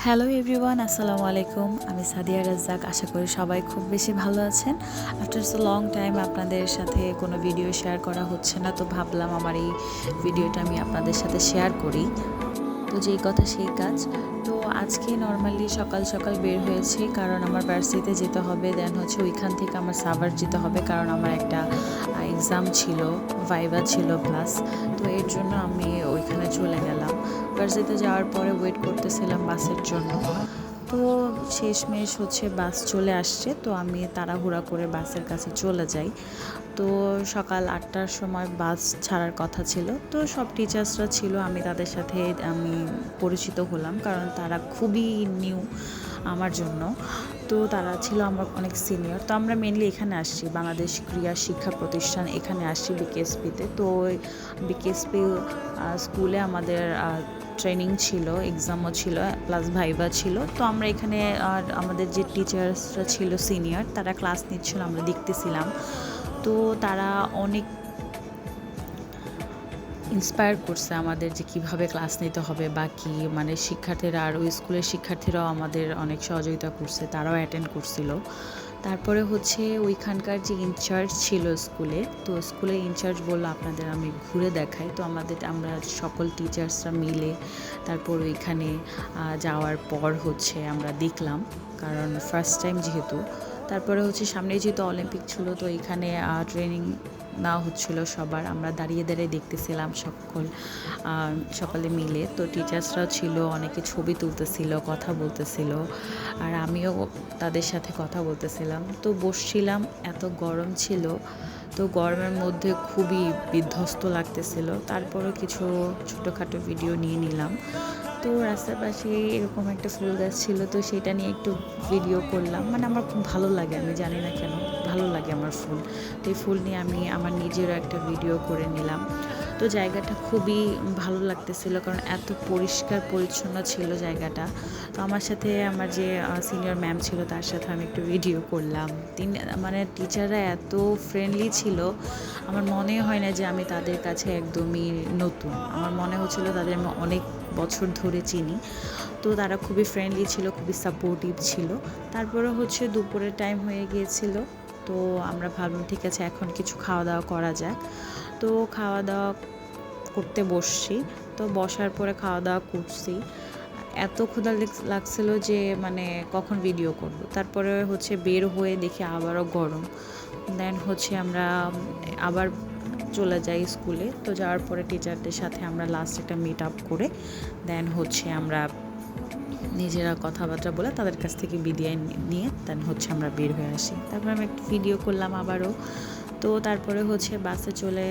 Hello everyone, আসসালামু আলাইকুম। আমি সাদিয়া রাজ্জাক। আশা করি সবাই খুব বেশি ভালো আছেন। আফটার সো লং টাইম আপনাদের সাথে কোনো ভিডিও শেয়ার করা হচ্ছে না, তো ভাবলাম আমার এই ভিডিওটা আমি আপনাদের সাথে শেয়ার করি। তো যেই কথা সেই কাজ। তো আজকে নর্মালি সকাল সকাল বের হয়েছি, কারণ আমার ভার্সিটিতে যেতে হবে। দেন হচ্ছে ওইখান থেকে আমার সাভার যেতে হবে, কারণ আমার একটা এক্সাম ছিল, ভাইভা ছিল প্লাস। তো এর জন্য আমি ওইখানে চলে গেলাম। ভার্সিটিতে যাওয়ার পরে ওয়েট করতেছিলাম বাসের জন্য। তো শেষমেশ হচ্ছে বাস চলে আসছে, তো আমি তাড়াহুড়া করে বাসের কাছে চলে যাই। তো সকাল ৮টার সময় বাস ছাড়ার কথা ছিল, তো সব টিচার্সরা ছিল, আমি তাদের সাথে পরিচিত হলাম, কারণ তারা খুবই নিউ আমার জন্য। তো তারা ছিল আমার অনেক সিনিয়র। তো আমরা মেনলি এখানে আসছি, বাংলাদেশ ক্রীড়া শিক্ষা প্রতিষ্ঠান, এখানে আসছি বিকেএসপিতে। তো ওই বিকেএসপি স্কুলে আমাদের ট্রেনিং ছিল, এক্সামও ছিল, প্লাস ভাইভা ছিল। তো আমরা এখানে আমাদের যে টিচার্সরা ছিল সিনিয়র, তারা ক্লাস নিচ্ছিল, আমরা দেখতেছিলাম। তো তারা অনেক ইন্সপায়ার করছে আমাদের যে কিভাবে ক্লাস নিতে হবে বা কি, মানে শিক্ষার্থীরা আর ওই স্কুলের শিক্ষার্থীরাও আমাদের অনেক সহযোগিতা করছে, তারাও অ্যাটেন্ড করছিল। তারপরে হচ্ছে ওইখানকার যে ইনচার্জ ছিল স্কুলে, তো স্কুলের ইনচার্জ বললো আপনাদের আমি ঘুরে দেখাই। তো আমরা সকল টিচার্সরা মিলে তারপর ওইখানে যাওয়ার পর হচ্ছে আমরা দেখলাম, কারণ ফার্স্ট টাইম যেহেতু। তারপরে হচ্ছে সামনে যেহেতু অলিম্পিক ছিল, তো এখানে ট্রেনিং নেওয়া হচ্ছিলো সবার। আমরা দাঁড়িয়ে দাঁড়িয়ে দেখতেছিলাম সকলে মিলে। তো টিচার্সরাও ছিল, অনেকে ছবি তুলতেছিল, কথা বলতেছিল, আর আমিও তাদের সাথে কথা বলতেছিলাম। তো বসছিলাম, এত গরম ছিল, তো গরমের মধ্যে খুবই বিধ্বস্ত লাগতেছিল। তারপরও কিছু ছোটোখাটো ভিডিও নিয়ে নিলাম। তো রাস্তার পাশে এরকম একটা ফুল গাছ ছিল, তো সেটা নিয়ে একটু ভিডিও করলাম। মানে আমার খুব ভালো লাগে, আমি জানি না কেন ভালো লাগে আমার ফুল। তো এই ফুল নিয়ে আমি আমার নিজেরও একটা ভিডিও করে নিলাম। তো জায়গাটা খুবই ভালো লাগতেছিল, কারণ এত পরিষ্কার পরিচ্ছন্ন ছিল জায়গাটা। তো আমার সাথে আমার যে সিনিয়র ম্যাম ছিল, তার সাথে আমি একটু ভিডিও করলাম। মানে টিচাররা এত ফ্রেন্ডলি ছিল, আমার মনে হয় না যে আমি তাদের কাছে একদমই নতুন। আমার মনে হচ্ছিল তাদের আমি অনেক বছর ধরে চিনি। তো তারা খুবই ফ্রেন্ডলি ছিল, খুবই সাপোর্টিভ ছিল। তারপরে হচ্ছে দুপুরের টাইম হয়ে গিয়েছিল, তো আমরা ভাবলাম ঠিক আছে এখন কিছু খাওয়া দাওয়া করা যাক। তো খাওয়া দাওয়া করতে বসছি। তো বসার পরে খাওয়া দাওয়া করছি, এত ক্ষুধা লাগছিল যে মানে কখন ভিডিও করব। তারপরে হচ্ছে বের হয়ে দেখি আবারও গরম। দেন হচ্ছে আমরা আবার চলে যাই স্কুলে। তো যাওয়ার পরে টিচারদের সাথে আমরা লাস্ট একটা মিট আপ করে দেন হচ্ছে আমরা নিজেরা কথাবার্তা বলে তাদের কাছ থেকে বিদায় নিয়ে দেন হচ্ছে আমরা বের হয়ে আসি। তারপর আমি একটা ভিডিও করলাম আবারও। তো তারপরে হচ্ছে বাসে চলে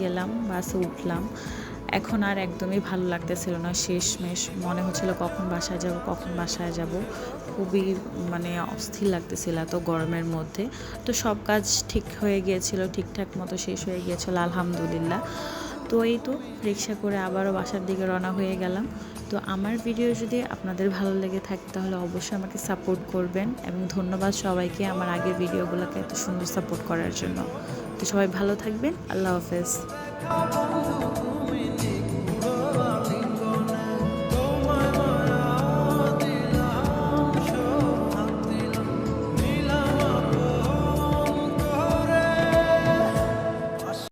গেলাম, বাসে উঠলাম। এখন আর একদমই ভালো লাগতেছিল না, শেষমেশ মনে হচ্ছিল কখন বাসায় যাব। খুবই মানে অস্থির লাগতেছিল এত গরমের মধ্যে। তো সব কাজ ঠিক হয়ে গিয়েছিল, ঠিকঠাক মতো শেষ হয়ে গিয়েছিল আলহামদুলিল্লাহ। তো এই তো রিক্সা করে আবারও বাসার দিকে রওনা হয়ে গেলাম। তো আমার ভিডিও যদি আপনাদের ভালো লেগে থাকে তাহলে অবশ্যই আমাকে সাপোর্ট করবেন, এবং ধন্যবাদ সবাইকে আমার আগের ভিডিওগুলোকে এত সুন্দর সাপোর্ট করার জন্য। তো সবাই ভালো থাকবেন, আল্লাহ হাফেজ।